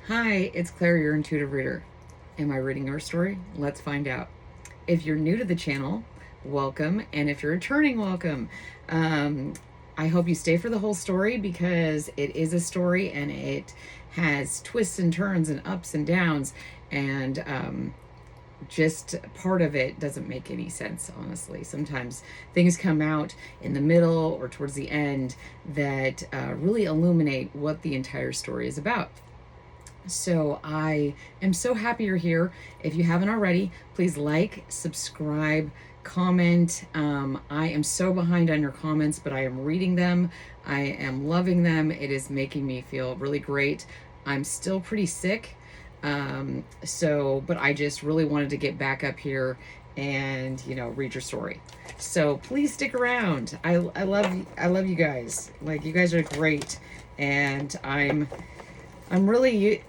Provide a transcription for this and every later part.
Hi, it's Claire, your intuitive reader. Am I reading your story? Let's find out. If you're new to the channel, welcome. And if you're returning, welcome. I hope you stay for the whole story because it is a story and it has twists and turns and ups and downs. And just part of it doesn't make any sense, honestly. Sometimes things come out in the middle or towards the end that really illuminate what the entire story is about. So I am so happy you're here. If you haven't already, please like, subscribe, comment. I am so behind on your comments, but I am reading them. I am loving them. It is making me feel really great. I'm still pretty sick. But I just really wanted to get back up here and, read your story. So please stick around. I love you guys. Like, you guys are great. And I'm really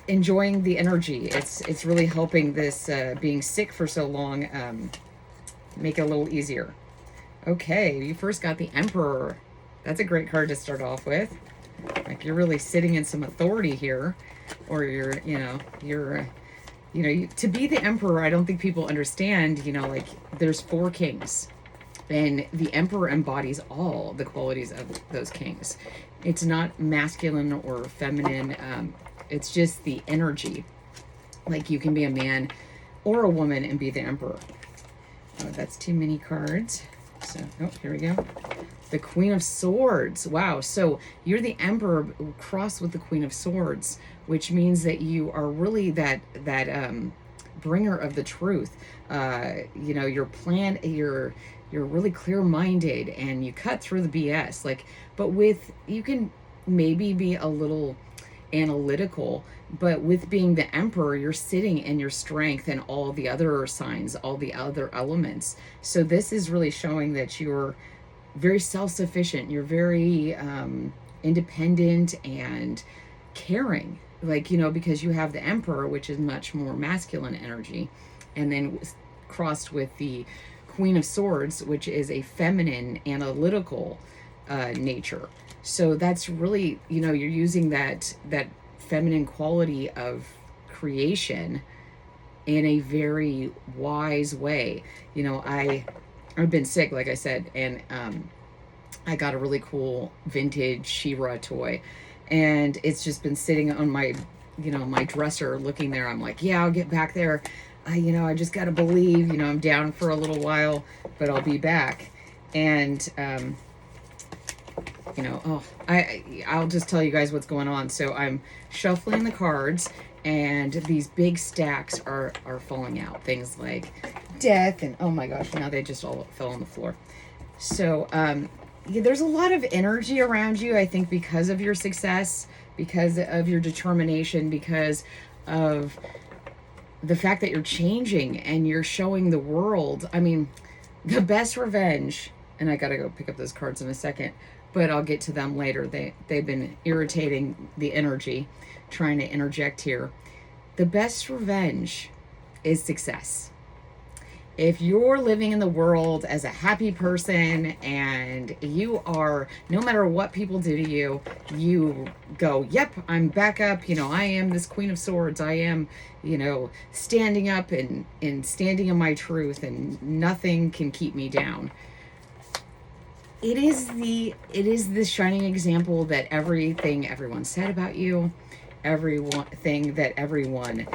enjoying the energy. It's really helping this being sick for so long make it a little easier. Okay, you first got the Emperor. That's a great card to start off with. Like, you're really sitting in some authority here, or to be the Emperor. I don't think people understand. Like, there's 4 kings, and the Emperor embodies all the qualities of those kings. It's not masculine or feminine. It's just the energy. Like, you can be a man or a woman and be the Emperor. Oh, that's too many cards. So, here we go. The Queen of Swords. Wow. So you're the Emperor crossed with the Queen of Swords, which means that you are really that bringer of the truth. Your plan, you're really clear-minded and you cut through the BS. You can maybe be a little analytical, but with being the Emperor, you're sitting in your strength and all the other signs, all the other elements. So this is really showing that you're very self-sufficient. You're very independent and caring, because you have the Emperor, which is much more masculine energy, and then crossed with the Queen of Swords, which is a feminine, analytical nature. So that's really, you're using that feminine quality of creation in a very wise way. I've been sick, like I said, and I got a really cool vintage She-Ra toy, and it's just been sitting on my, my dresser looking there. I'm like, yeah, I'll get back there. I just got to believe, I'm down for a little while, but I'll be back. And, I'll just tell you guys what's going on. So I'm shuffling the cards, and these big stacks are falling out. Things like death, and oh my gosh, now they just all fell on the floor. So there's a lot of energy around you, I think, because of your success, because of your determination, because of the fact that you're changing and you're showing the world. I mean, the best revenge, and I gotta go pick up those cards in a second, but I'll get to them later. They've been irritating the energy, trying to interject here. The best revenge is success. If you're living in the world as a happy person and you are, no matter what people do to you, you go, yep, I'm back up. I am this Queen of Swords. I am, standing up and standing in my truth, and nothing can keep me down. It is the shining example that everything everyone said about you, everything that everyone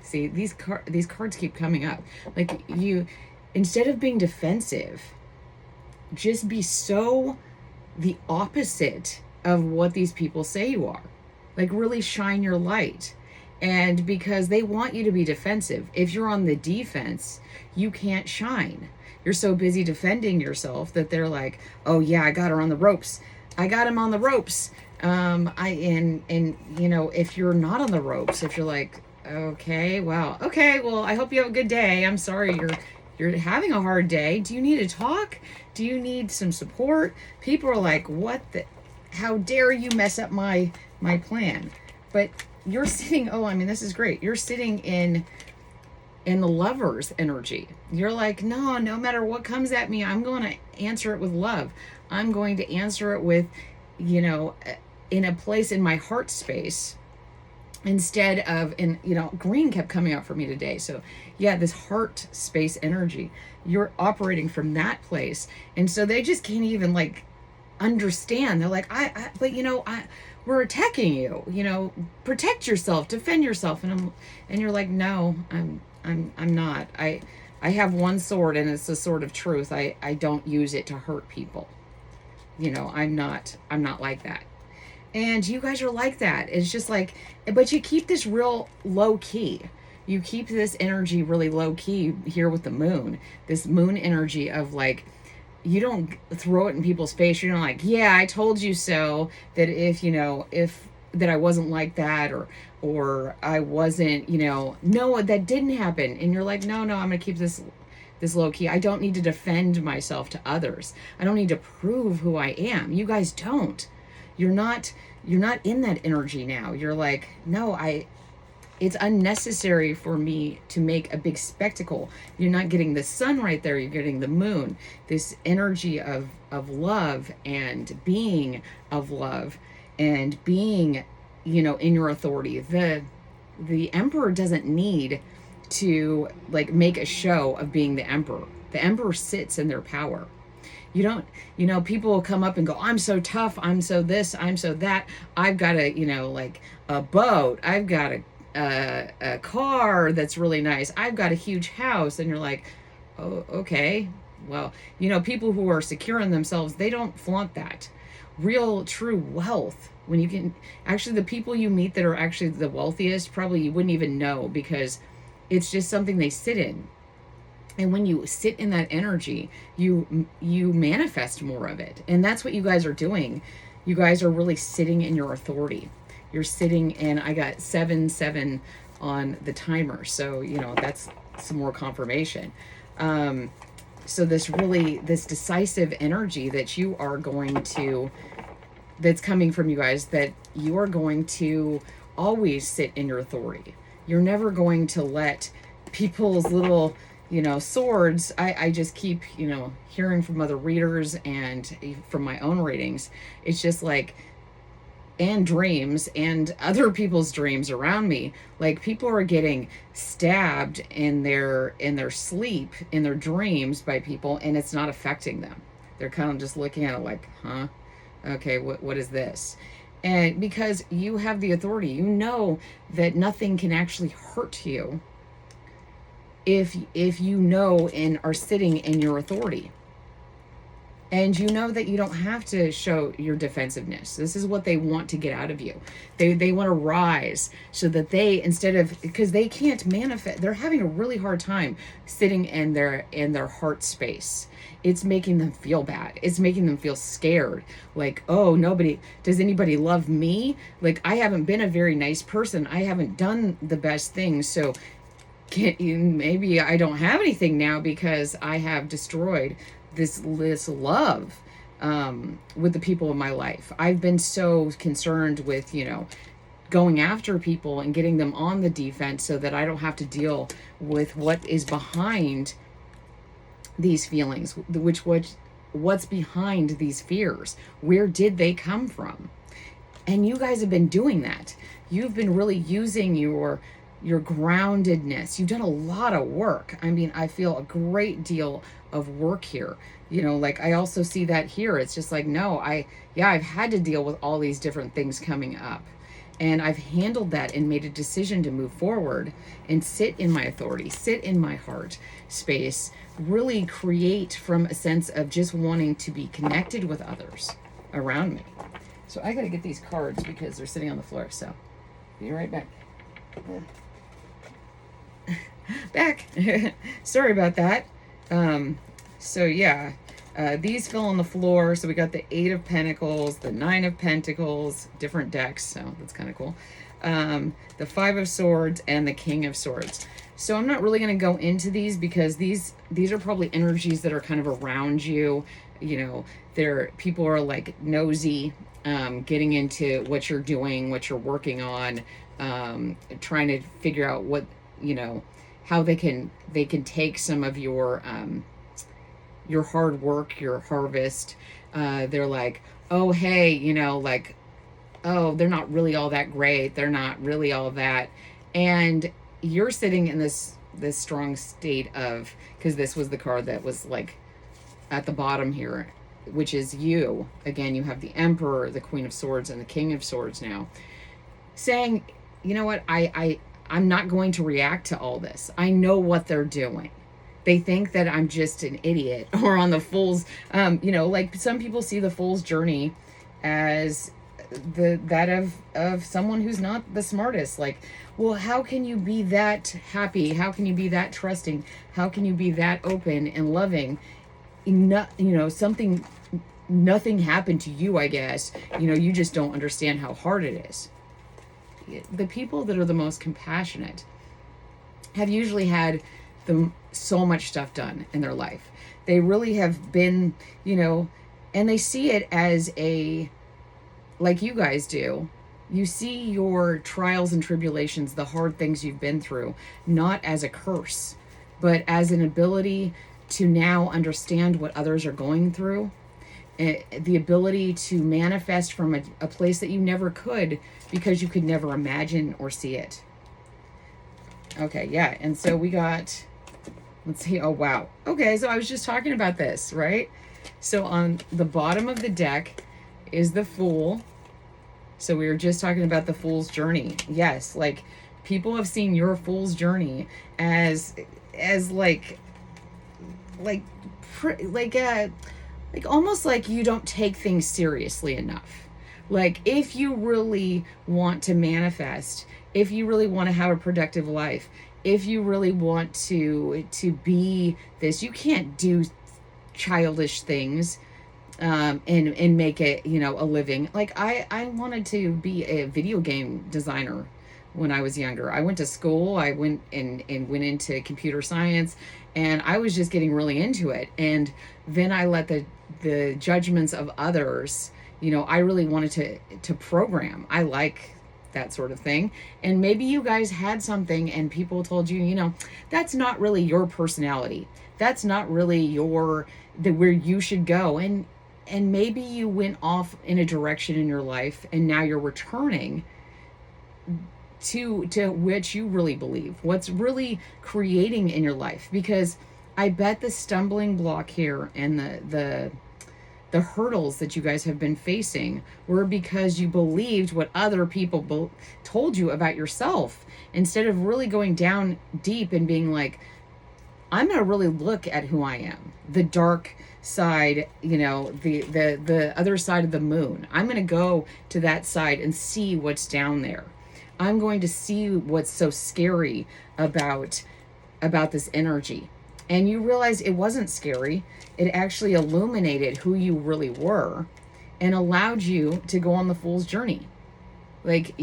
see, these cards keep coming up. Like, you, instead of being defensive, just be so the opposite of what these people say you are. Like, really shine your light. And because they want you to be defensive. If you're on the defense, you can't shine. You're so busy defending yourself that they're like, oh yeah, I got her on the ropes. I got him on the ropes. If you're not on the ropes, if you're like, okay, well, I hope you have a good day. I'm sorry you're having a hard day. Do you need to talk? Do you need some support? People are like, how dare you mess up my plan? But you're sitting, this is great. You're sitting in the Lover's energy. You're like, no matter what comes at me, I'm going to answer it with love. I'm going to answer it with, in a place in my heart space instead of, and green kept coming up for me today. So yeah, this heart space energy, you're operating from that place. And so they just can't even like understand. They're like, but we're attacking you, protect yourself, defend yourself. And you're like, no, I'm not. I have one sword, and it's the sword of truth. I don't use it to hurt people. I'm not like that. And you guys are like that. It's just like, but you keep this real low key. You keep this energy really low key here with the moon. This moon energy of like, you don't throw it in people's face. You're not like, yeah, I told you so. That if that I wasn't like that, or I wasn't, no, that didn't happen. And you're like, no, I'm gonna keep this low key. I don't need to defend myself to others. I don't need to prove who I am. You guys don't. You're not in that energy now. You're like, no, it's unnecessary for me to make a big spectacle. You're not getting the sun right there. You're getting the moon, this energy of love and being of love and being, in your authority. The emperor doesn't need to like make a show of being the emperor. The emperor sits in their power. You don't, people will come up and go, I'm so tough, I'm so this, I'm so that, I've got like a boat, I've got a car that's really nice, I've got a huge house. And you're like, oh, okay. Well, people who are secure in themselves, they don't flaunt that. Real, true wealth, when you can, actually, the people you meet that are actually the wealthiest, probably you wouldn't even know, because it's just something they sit in. And when you sit in that energy, you manifest more of it. And that's what you guys are doing. You guys are really sitting in your authority. You're sitting, and I got 7 on the timer. So, that's some more confirmation. So this decisive energy that you are going to, that's coming from you guys, that you are going to always sit in your authority. You're never going to let people's little, swords. I just keep, hearing from other readers and from my own readings. It's just like, and dreams and other people's dreams around me. Like, people are getting stabbed in their sleep, in their dreams, by people, and it's not affecting them. They're kind of just looking at it like, huh? Okay, what is this? And because you have the authority, you know that nothing can actually hurt you if you know and are sitting in your authority. And you know that you don't have to show your defensiveness. This is what they want to get out of you. They want to rise so that they, instead of, because they can't manifest, they're having a really hard time sitting in their heart space. It's making them feel bad. It's making them feel scared. Like, oh, does anybody love me? Like, I haven't been a very nice person. I haven't done the best things. So maybe I don't have anything now because I have destroyed this love with the people in my life. I've been so concerned with, going after people and getting them on the defense so that I don't have to deal with what is behind these feelings, what's behind these fears. Where did they come from? And you guys have been doing that. You've been really using your groundedness. You've done a lot of work. I mean, I feel a great deal of work here. Like, I also see that here. It's just like, no, I've had to deal with all these different things coming up. And I've handled that and made a decision to move forward and sit in my authority, sit in my heart space, really create from a sense of just wanting to be connected with others around me. So I got to get these cards because they're sitting on the floor. So be right back. Back. Sorry about that. So yeah, these fell on the floor. So we got the 8 of Pentacles, the 9 of Pentacles, different decks. So that's kind of cool. The 5 of Swords and the King of Swords. So I'm not really going to go into these because these are probably energies that are kind of around you. People are like nosy, getting into what you're doing, what you're working on, trying to figure out what, how they can take some of your hard work, your harvest. They're like, oh, hey, oh, they're not really all that great. They're not really all that. And you're sitting in this strong state of, because this was the card that was like at the bottom here, which is you. Again, you have the Emperor, the Queen of Swords, and the King of Swords now, saying, you know what, I'm not going to react to all this. I know what they're doing. They think that I'm just an idiot or on the fool's, like some people see the fool's journey as that of someone who's not the smartest. Like, well, how can you be that happy? How can you be that trusting? How can you be that open and loving? Something, nothing happened to you, I guess. You just don't understand how hard it is. The people that are the most compassionate have usually had so much stuff done in their life. They really have been, and they see it as like you guys do. You see your trials and tribulations, the hard things you've been through, not as a curse, but as an ability to now understand what others are going through. The ability to manifest from a place that you never could, because you could never imagine or see it. Okay, yeah. And so we got, let's see. Oh, wow. Okay, so I was just talking about this, right? So on the bottom of the deck is the Fool. So we were just talking about the Fool's journey. Yes, like people have seen your Fool's journey as like almost like you don't take things seriously enough. Like, if you really want to manifest, if you really want to have a productive life, if you really want to be this, you can't do childish things and make it, a living. Like, I wanted to be a video game designer when I was younger. I went to school, I went into computer science, and I was just getting really into it. And then I let the judgments of others, I really wanted to program. I like that sort of thing. And maybe you guys had something and people told you, that's not really your personality. That's not really where you should go. And maybe you went off in a direction in your life, and now you're returning to which you really believe, what's really creating in your life. Because I bet the stumbling block here and the hurdles that you guys have been facing were because you believed what other people told you about yourself, instead of really going down deep and being like, I'm going to really look at who I am, the dark side, the other side of the moon. I'm going to go to that side and see what's down there. I'm going to see what's so scary about this energy. And you realize it wasn't scary. It actually illuminated who you really were and allowed you to go on the Fool's journey. Like,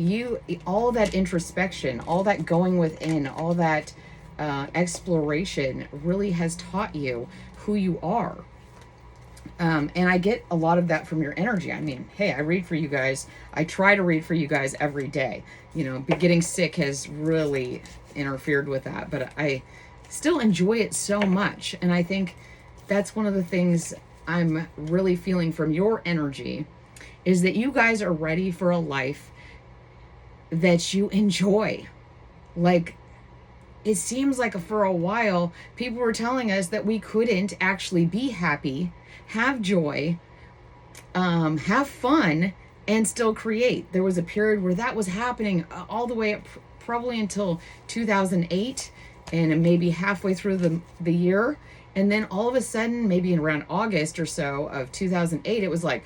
all that introspection, all that going within, all that exploration really has taught you who you are. And I get a lot of that from your energy. I mean, hey, I read for you guys. I try to read for you guys every day. Getting sick has really interfered with that, but I still enjoy it so much. And I think that's one of the things I'm really feeling from your energy, is that you guys are ready for a life that you enjoy. Like, it seems like for a while, people were telling us that we couldn't actually be happy, have joy, have fun, and still create. There was a period where that was happening all the way up probably until 2008, and maybe halfway through the year. And then all of a sudden, maybe in around August or so of 2008, it was like,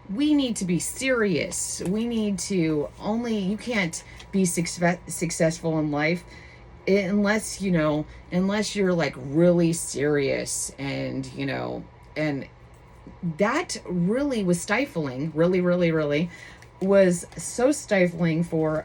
we need to be serious. We need to you can't be successful in life unless you're like really serious. And that really was stifling, really was so stifling for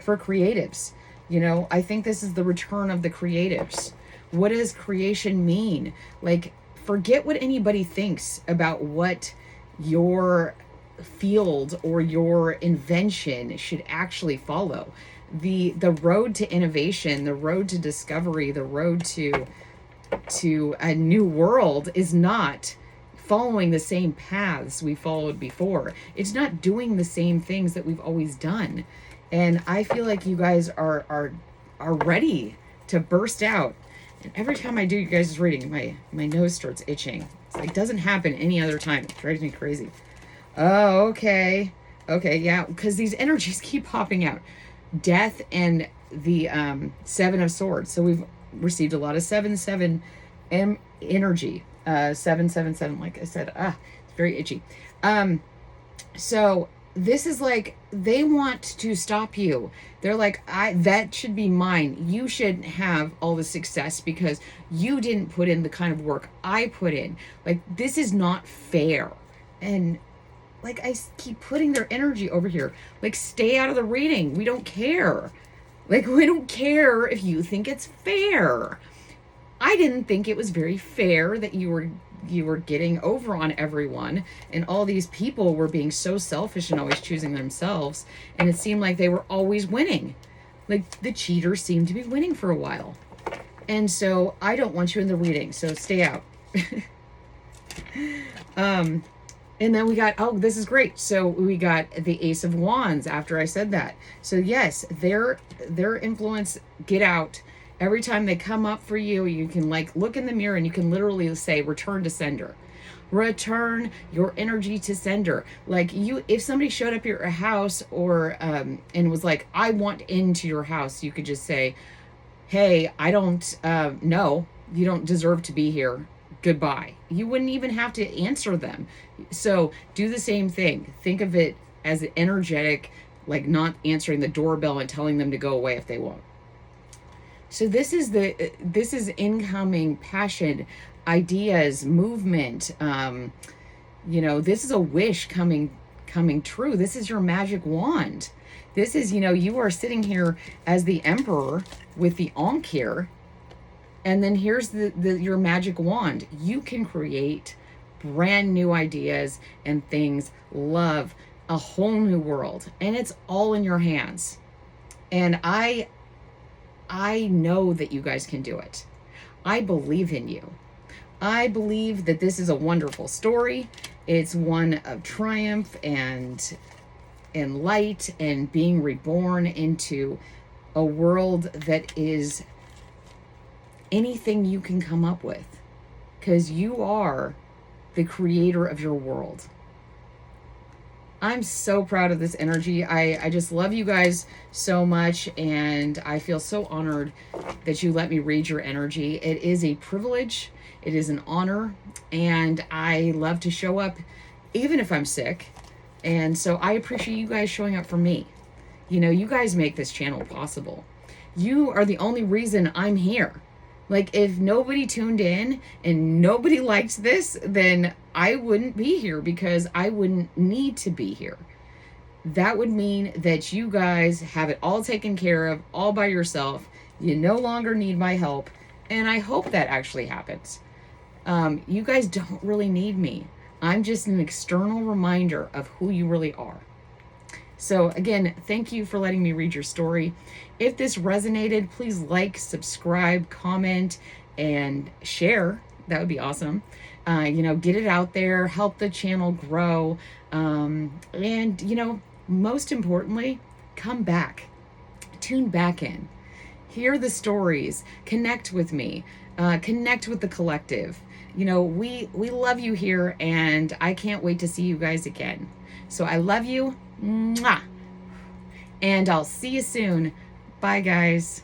creatives. I think this is the return of the creatives. What does creation mean? Like, forget what anybody thinks about what your field or your invention should actually follow. The road to innovation, the road to discovery, the road to a new world is not following the same paths we followed before. It's not doing the same things that we've always done. And I feel like you guys are ready to burst out. And every time I do you guys' reading, my nose starts itching. It's like, it doesn't happen any other time. It drives me crazy. Oh, okay. Okay, yeah, because these energies keep popping out. Death and the Seven of Swords. So we've received a lot of 7-7 energy. 7-7-7, like I said. It's very itchy. So this is like, they want to stop you. They're like, that should be mine. You shouldn't have all the success because you didn't put in the kind of work I put in. Like, this is not fair. And like, I keep putting their energy over here. Like, stay out of the reading. We don't care. Like, we don't care if you think it's fair. I didn't think it was very fair that you were getting over on everyone, and all these people were being so selfish and always choosing themselves, and it seemed like they were always winning. Like, the cheaters seemed to be winning for a while. And so I don't want you in the reading, so stay out. And then we got, oh, this is great. So we got the Ace of Wands after I said that. So yes, their influence, get out. Every time they come up for you, you can like look in the mirror and you can literally say, return to sender. Return your energy to sender. Like, you, if somebody showed up at your house or and was like, I want into your house, you could just say, hey, I don't no, you don't deserve to be here. Goodbye. You wouldn't even have to answer them. So do the same thing. Think of it as energetic, like not answering the doorbell and telling them to go away if they won't. So this is incoming passion, ideas, movement. This is a wish coming true. This is your magic wand. This is, you are sitting here as the emperor with the Ankh here. And then here's your magic wand. You can create brand new ideas and things, love, a whole new world. And it's all in your hands. And I know that you guys can do it. I believe in you. I believe that this is a wonderful story. It's one of triumph and light and being reborn into a world that is anything you can come up with, because you are the creator of your world. I'm so proud of this energy. I just love you guys so much, and I feel so honored that you let me read your energy. It is a privilege. It is an honor, and I love to show up even if I'm sick. And so I appreciate you guys showing up for me. You guys make this channel possible. You are the only reason I'm here. Like, if nobody tuned in and nobody liked this, then I wouldn't be here, because I wouldn't need to be here. That would mean that you guys have it all taken care of all by yourself. You no longer need my help. And I hope that actually happens. You guys don't really need me. I'm just an external reminder of who you really are. So again, thank you for letting me read your story. If this resonated, please like, subscribe, comment, and share. That would be awesome. Get it out there, help the channel grow. And most importantly, come back, tune back in, hear the stories, connect with me, connect with the collective. We love you here, and I can't wait to see you guys again. So I love you. Mwah. And I'll see you soon. Bye, guys.